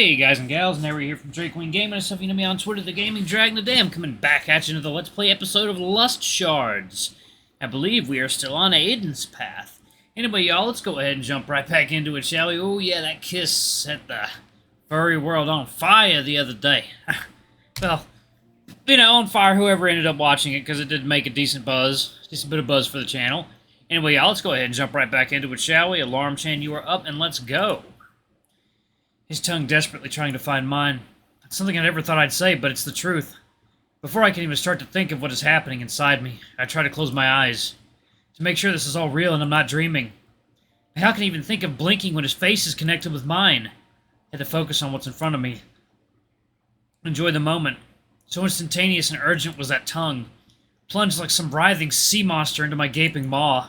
Hey guys and gals, and we're here from Drake Wing Gaming, and stuff you know me on Twitter, the Gaming Dragon of Damn, coming back at you into the Let's Play episode of Lust Shards. I believe we are still on Aiden's path. Anyway, y'all, let's go ahead and jump right back into it, shall we? Oh yeah, that kiss set the furry world on fire the other day. Well, you know, on fire whoever ended up watching it, because it did make a decent bit of buzz for the channel. Anyway, y'all, let's go ahead and jump right back into it, shall we? Alarm chain, you are up, and let's go. His tongue desperately trying to find mine. It's something I never thought I'd say, but it's the truth. Before I can even start to think of what is happening inside me, I try to close my eyes, to make sure this is all real and I'm not dreaming. How can I even think of blinking when his face is connected with mine? I had to focus on what's in front of me. Enjoy the moment. So instantaneous and urgent was that tongue, plunged like some writhing sea monster into my gaping maw.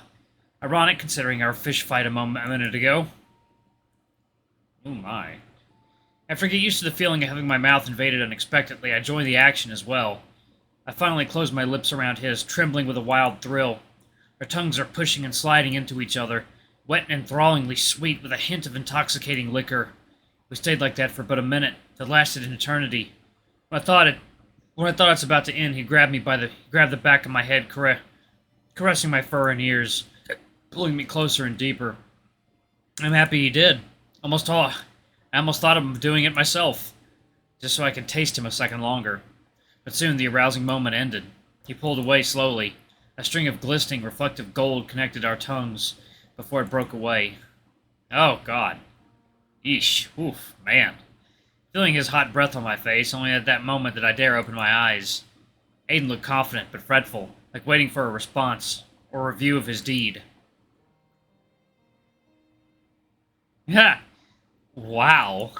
Ironic considering our fish fight a minute ago. Oh my. After I get used to the feeling of having my mouth invaded unexpectedly, I join the action as well. I finally close my lips around his, trembling with a wild thrill. Our tongues are pushing and sliding into each other, wet and enthrallingly sweet with a hint of intoxicating liquor. We stayed like that for but a minute, that lasted an eternity. When I thought it was about to end, he grabbed the back of my head, caressing my fur and ears, pulling me closer and deeper. I'm happy he did. I almost thought of doing it myself, just so I could taste him a second longer. But soon the arousing moment ended. He pulled away slowly. A string of glistening, reflective gold connected our tongues before it broke away. Oh, God. Yeesh. Oof, man. Feeling his hot breath on my face, only at that moment did I dare open my eyes. Aiden looked confident but fretful, like waiting for a response, or a review of his deed. Ha! Wow.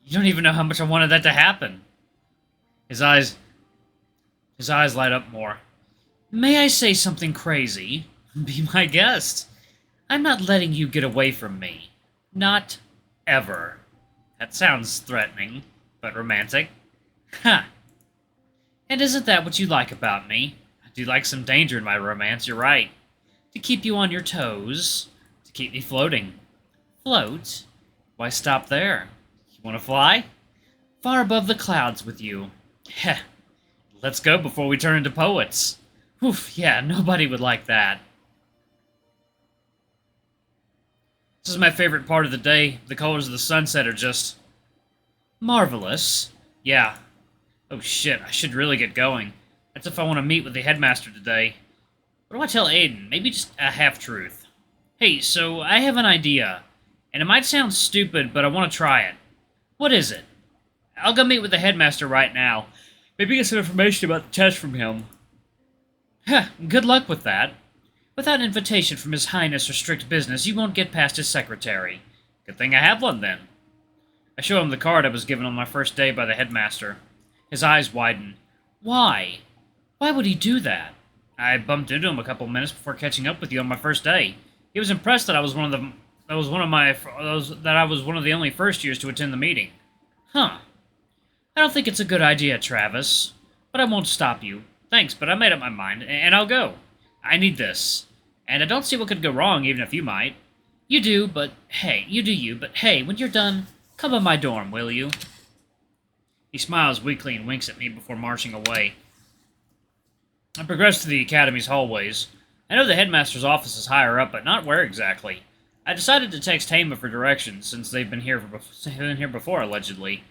You don't even know how much I wanted that to happen. His eyes light up more. May I say something crazy? Be my guest. I'm not letting you get away from me. Not ever. That sounds threatening, but romantic. Ha! And isn't that what you like about me? I do like some danger in my romance, you're right. To keep you on your toes. To keep me floating. Float? Why stop there? You want to fly? Far above the clouds with you. Heh. Let's go before we turn into poets. Oof, yeah, nobody would like that. This is my favorite part of the day. The colors of the sunset are just marvelous. Yeah. Oh shit, I should really get going. That's if I want to meet with the headmaster today. What do I tell Aiden? Maybe just a half-truth. Hey, so I have an idea. And it might sound stupid, but I want to try it. What is it? I'll go meet with the headmaster right now. Maybe get some information about the test from him. Huh, good luck with that. Without an invitation from His Highness or strict business, you won't get past his secretary. Good thing I have one, then. I show him the card I was given on my first day by the headmaster. His eyes widen. Why? Why would he do that? I bumped into him a couple minutes before catching up with you on my first day. He was impressed that I was one of the only first years to attend the meeting. Huh. I don't think it's a good idea, Travis. But I won't stop you. Thanks, but I made up my mind, and I'll go. I need this. And I don't see what could go wrong, even if you might. You do, but hey, you do you, but hey, when you're done, come by my dorm, will you? He smiles weakly and winks at me before marching away. I progress to the academy's hallways. I know the headmaster's office is higher up, but not where exactly. I decided to text Hema for directions, since they've been here before, allegedly.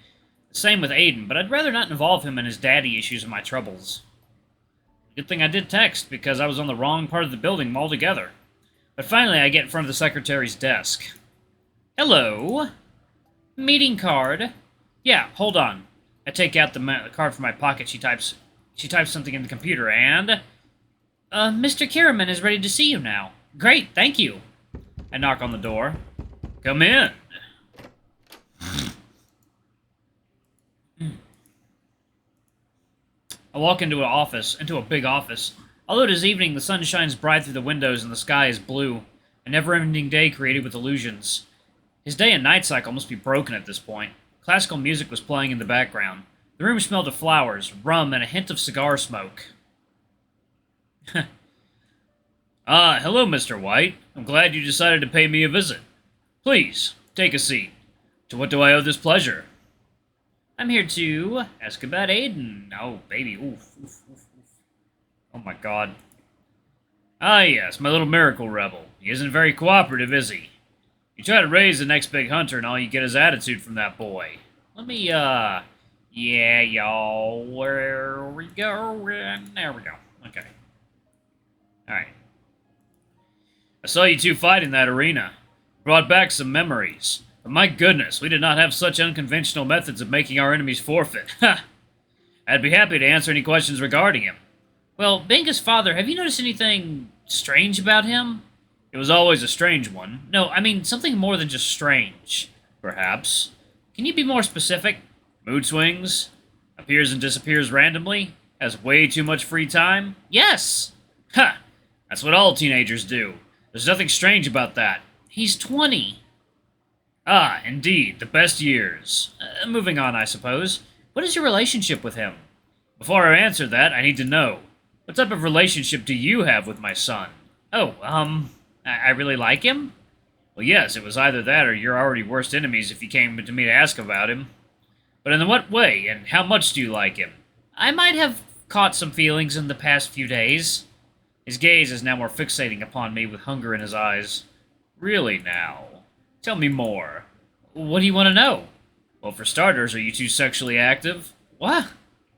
Same with Aiden, but I'd rather not involve him in his daddy issues and my troubles. Good thing I did text, because I was on the wrong part of the building altogether. But finally I get in front of the secretary's desk. Hello? Meeting card? Yeah, hold on. I take out the card from my pocket. She types something in the computer, and... Mr. Kierman is ready to see you now. Great, thank you. I knock on the door. Come in. I walk into a big office. Although it is evening, the sun shines bright through the windows and the sky is blue. A never-ending day created with illusions. His day and night cycle must be broken at this point. Classical music was playing in the background. The room smelled of flowers, rum, and a hint of cigar smoke. Hello, Mr. White. I'm glad you decided to pay me a visit. Please, take a seat. To what do I owe this pleasure? I'm here to ask about Aiden. Oh, baby. Oof, oof, oof, oof. Oh my god. Ah, yes, my little miracle rebel. He isn't very cooperative, is he? You try to raise the next big hunter and all you get is attitude from that boy. Let me, yeah, y'all, where we go? There we go. Okay. Alright. I saw you two fight in that arena. Brought back some memories. But my goodness, we did not have such unconventional methods of making our enemies forfeit. Ha! I'd be happy to answer any questions regarding him. Well, being his father, have you noticed anything strange about him? It was always a strange one. No, I mean something more than just strange. Perhaps. Can you be more specific? Mood swings? Appears and disappears randomly? Has way too much free time? Yes! Ha! That's what all teenagers do. There's nothing strange about that. He's 20. Ah, indeed, the best years. Moving on, I suppose. What is your relationship with him? Before I answer that, I need to know. What type of relationship do you have with my son? Oh, I really like him? Well, yes, it was either that or you're already worst enemies if you came to me to ask about him. But in what way, and how much do you like him? I might have caught some feelings in the past few days. His gaze is now more fixating upon me with hunger in his eyes. Really now? Tell me more. What do you want to know? Well, for starters, are you two sexually active? What?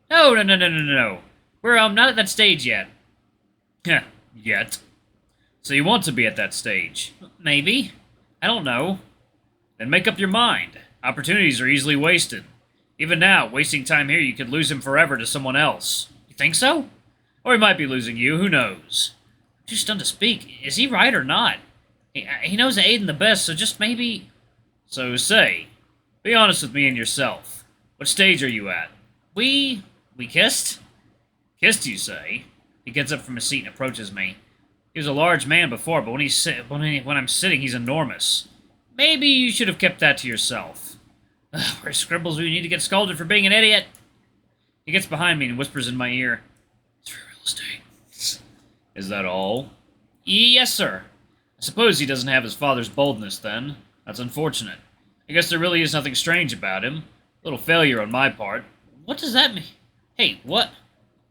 No. We're, not at that stage yet. Heh, yet. So you want to be at that stage? Maybe. I don't know. Then make up your mind. Opportunities are easily wasted. Even now, wasting time here, you could lose him forever to someone else. You think so? Or he might be losing you, who knows? I'm too stunned to speak. Is he right or not? He knows Aiden the best, so just maybe... So say, be honest with me and yourself. What stage are you at? We kissed? Kissed, you say? He gets up from his seat and approaches me. He was a large man before, but when I'm sitting, he's enormous. Maybe you should have kept that to yourself. Where scribbles we need to get scolded for being an idiot? He gets behind me and whispers in my ear. It's for real estate. Is that all? Yes, sir. I suppose he doesn't have his father's boldness, then. That's unfortunate. I guess there really is nothing strange about him. A little failure on my part. What does that mean? Hey, what?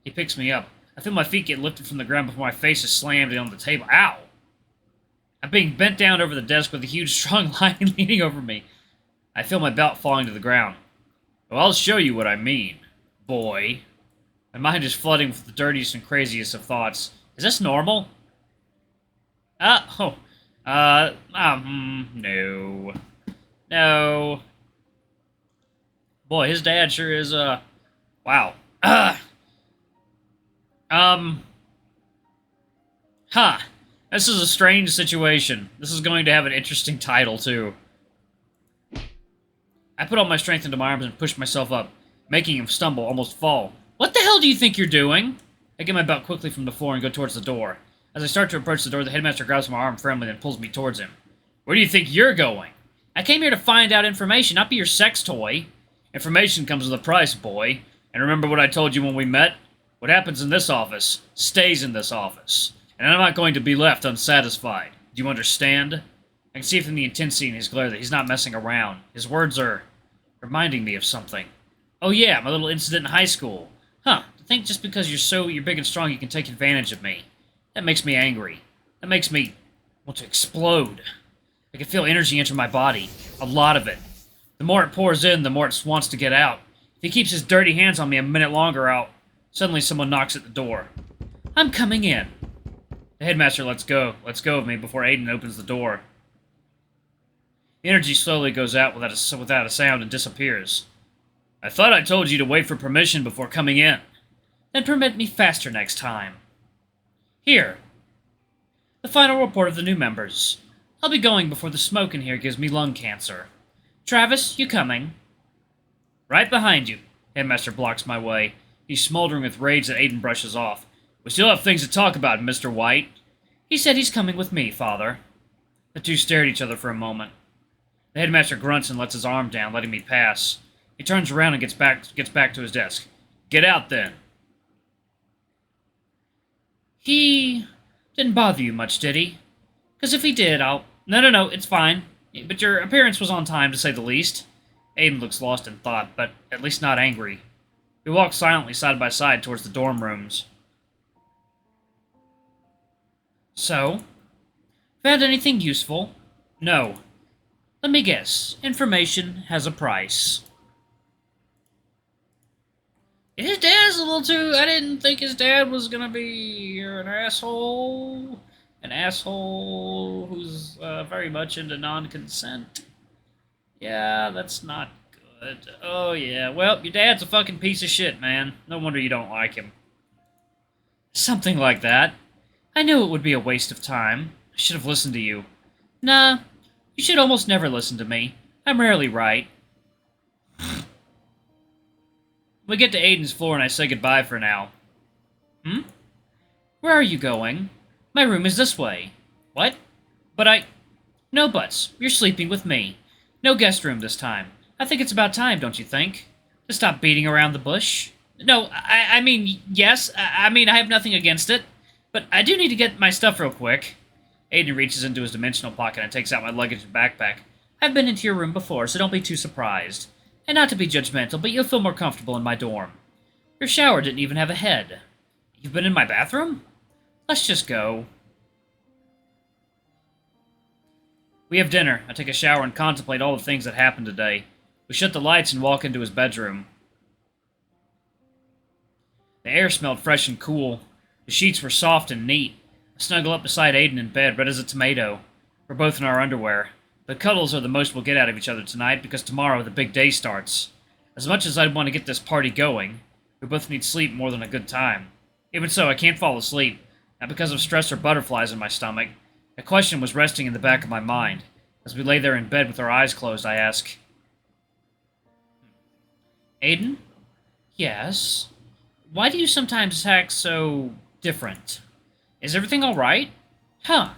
He picks me up. I feel my feet get lifted from the ground before my face is slammed on the table. Ow! I'm being bent down over the desk with a huge, strong lion leaning over me. I feel my belt falling to the ground. Well, I'll show you what I mean, boy. My mind is flooding with the dirtiest and craziest of thoughts. Is this normal? No. No. Boy, his dad sure is, wow. This is a strange situation. This is going to have an interesting title, too. I put all my strength into my arms and pushed myself up, making him stumble, almost fall. What the hell do you think you're doing? I get my belt quickly from the floor and go towards the door. As I start to approach the door, the headmaster grabs my arm firmly and pulls me towards him. Where do you think you're going? I came here to find out information, not be your sex toy. Information comes with a price, boy. And remember what I told you when we met? What happens in this office stays in this office. And I'm not going to be left unsatisfied. Do you understand? I can see from the intensity in his glare that he's not messing around. His words are reminding me of something. Oh yeah, my little incident in high school. To think just because you're big and strong you can take advantage of me. That makes me angry. That makes me want to explode. I can feel energy enter my body. A lot of it. The more it pours in, the more it wants to get out. If he keeps his dirty hands on me a minute longer, Suddenly someone knocks at the door. I'm coming in. The headmaster lets go of me before Aiden opens the door. The energy slowly goes out without a sound and disappears. I thought I told you to wait for permission before coming in. Then permit me faster next time. Here. The final report of the new members. I'll be going before the smoke in here gives me lung cancer. Travis, you coming? Right behind you. Headmaster blocks my way. He's smoldering with rage that Aiden brushes off. We still have things to talk about, Mr. White. He said he's coming with me, Father. The two stare at each other for a moment. The headmaster grunts and lets his arm down, letting me pass. He turns around and gets back to his desk. Get out, then. He didn't bother you much, did he? Because if he did, I'll... No, it's fine. But your appearance was on time, to say the least. Aiden looks lost in thought, but at least not angry. We walk silently side by side towards the dorm rooms. So, found anything useful? No. Let me guess. Information has a price. His dad's a little too... I didn't think his dad was gonna be an asshole. An asshole who's very much into non-consent. Yeah, that's not good. Oh, yeah. Well, your dad's a fucking piece of shit, man. No wonder you don't like him. Something like that. I knew it would be a waste of time. I should have listened to you. Nah, you should almost never listen to me. I'm rarely right. We get to Aiden's floor and I say goodbye for now. Hmm? Where are you going? My room is this way. What? But No buts. You're sleeping with me. No guest room this time. I think it's about time, don't you think? To stop beating around the bush? No, I mean, yes. I mean, I have nothing against it. But I do need to get my stuff real quick. Aiden reaches into his dimensional pocket and takes out my luggage and backpack. I've been into your room before, so don't be too surprised. And not to be judgmental, but you'll feel more comfortable in my dorm. Your shower didn't even have a head. You've been in my bathroom? Let's just go. We have dinner. I take a shower and contemplate all the things that happened today. We shut the lights and walk into his bedroom. The air smelled fresh and cool. The sheets were soft and neat. I snuggle up beside Aiden in bed, red as a tomato. We're both in our underwear. The cuddles are the most we'll get out of each other tonight, because tomorrow the big day starts. As much as I'd want to get this party going, we both need sleep more than a good time. Even so, I can't fall asleep, not because of stress or butterflies in my stomach. A question was resting in the back of my mind. As we lay there in bed with our eyes closed, I ask, Aiden? Yes? Why do you sometimes act so different? Is everything alright? Huh.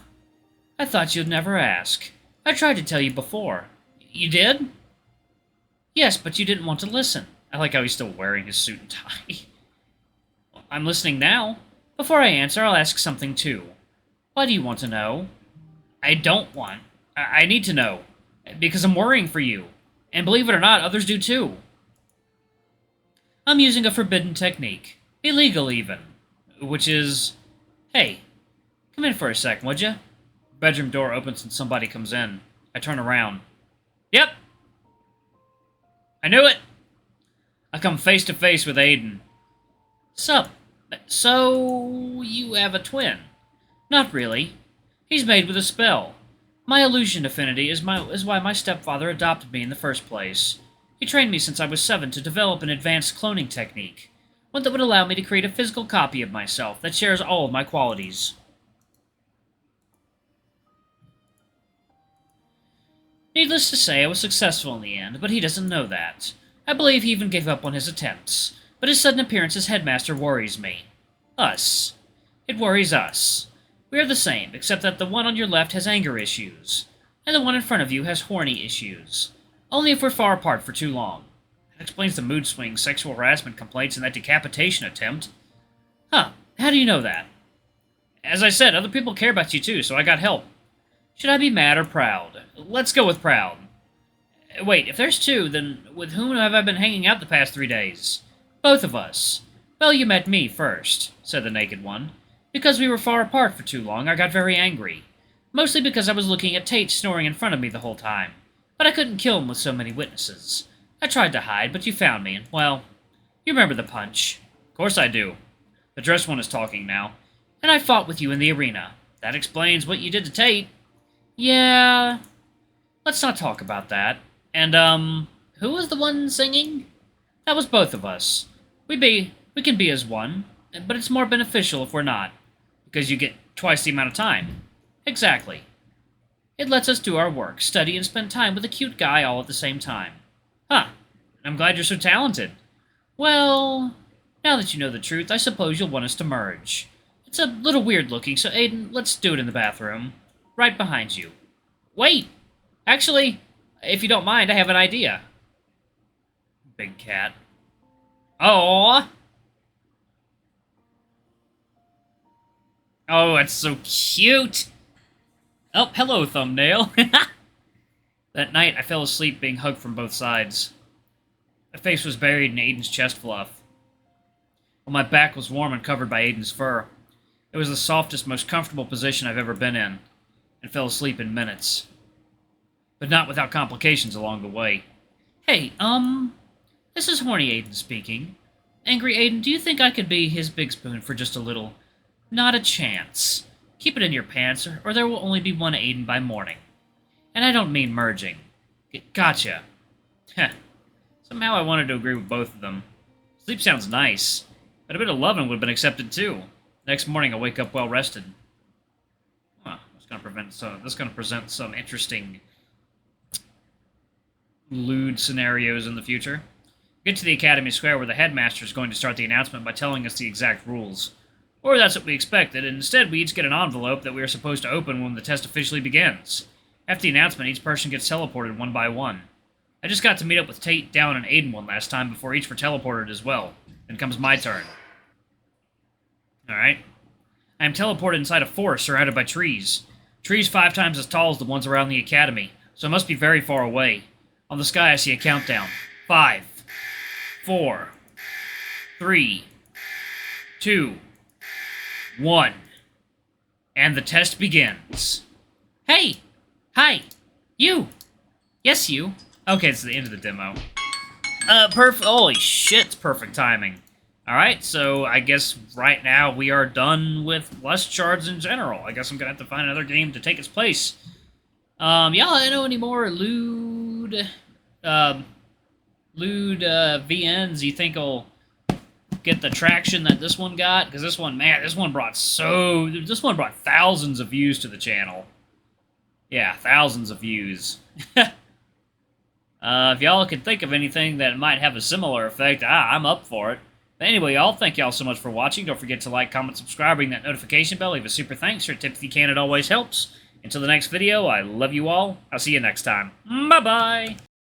I thought you'd never ask. I tried to tell you before. You did? Yes, but you didn't want to listen. I like how he's still wearing his suit and tie. I'm listening now. Before I answer, I'll ask something too. Why do you want to know? I don't want. I need to know. Because I'm worrying for you. And believe it or not, others do too. I'm using a forbidden technique. Illegal, even. Which is... Hey, come in for a sec, would ya? Bedroom door opens and somebody comes in. I turn around. Yep! I knew it! I come face to face with Aiden. Sup? So... you have a twin? Not really. He's made with a spell. My illusion affinity is why my stepfather adopted me in the first place. He trained me since I was 7 to develop an advanced cloning technique. One that would allow me to create a physical copy of myself that shares all of my qualities. Needless to say, I was successful in the end, but he doesn't know that. I believe he even gave up on his attempts, but his sudden appearance as headmaster worries me. Us. It worries us. We are the same, except that the one on your left has anger issues, and the one in front of you has horny issues. Only if we're far apart for too long. That explains the mood swings, sexual harassment complaints, and that decapitation attempt. Huh, how do you know that? As I said, other people care about you too, so I got help. Should I be mad or proud? Let's go with proud. Wait, if there's two, then with whom have I been hanging out the past 3 days? Both of us. Well, you met me first, said the naked one. Because we were far apart for too long, I got very angry. Mostly because I was looking at Tate snoring in front of me the whole time. But I couldn't kill him with so many witnesses. I tried to hide, but you found me, and, well, you remember the punch. Of course I do. The dressed one is talking now. And I fought with you in the arena. That explains what you did to Tate. Yeah... Let's not talk about that. And, who was the one singing? That was both of us. We can be as one, but it's more beneficial if we're not. Because you get twice the amount of time. Exactly. It lets us do our work, study, and spend time with a cute guy all at the same time. Huh. I'm glad you're so talented. Well, now that you know the truth, I suppose you'll want us to merge. It's a little weird looking, so Aiden, let's do it in the bathroom. Right behind you. Wait! Actually, if you don't mind, I have an idea. Big cat. Oh. Oh, it's so cute. Oh, hello, thumbnail. That night, I fell asleep being hugged from both sides. My face was buried in Aiden's chest fluff, while my back was warm and covered by Aiden's fur. It was the softest, most comfortable position I've ever been in, and fell asleep in minutes. But not without complications along the way. Hey, this is Horny Aiden speaking. Angry Aiden, do you think I could be his big spoon for just a little? Not a chance. Keep it in your pants, or there will only be one Aiden by morning. And I don't mean merging. Gotcha. Heh. Somehow I wanted to agree with both of them. Sleep sounds nice, but a bit of loving would have been accepted too. Next morning, I wake up well rested. Huh, this is going to present some interesting lewd scenarios in the future. We get to the Academy Square where the headmaster is going to start the announcement by telling us the exact rules. Or that's what we expected, and instead we each get an envelope that we are supposed to open when the test officially begins. After the announcement, each person gets teleported one by one. I just got to meet up with Tate, Down, and Aiden one last time before each were teleported as well. Then comes my turn. Alright. I am teleported inside a forest surrounded by trees. Trees 5 times as tall as the ones around the Academy, so it must be very far away. On the sky I see a countdown. 5, 4, 3, 2, 1. And the test begins. Hey! Hi! You! Yes, you. Okay, it's the end of the demo. Holy shit, it's perfect timing. Alright, so I guess right now we are done with Lust Shards in general. I guess I'm gonna have to find another game to take its place. Y'all know any more lewd VNs you think will get the traction that this one got? Because this one, man, this one brought thousands of views to the channel. Yeah, thousands of views. If y'all can think of anything that might have a similar effect, I'm up for it. But anyway, y'all, thank y'all so much for watching. Don't forget to like, comment, subscribe, ring that notification bell, leave a super thanks, or a tip if you can, it always helps. Until the next video, I love you all. I'll see you next time. Bye-bye!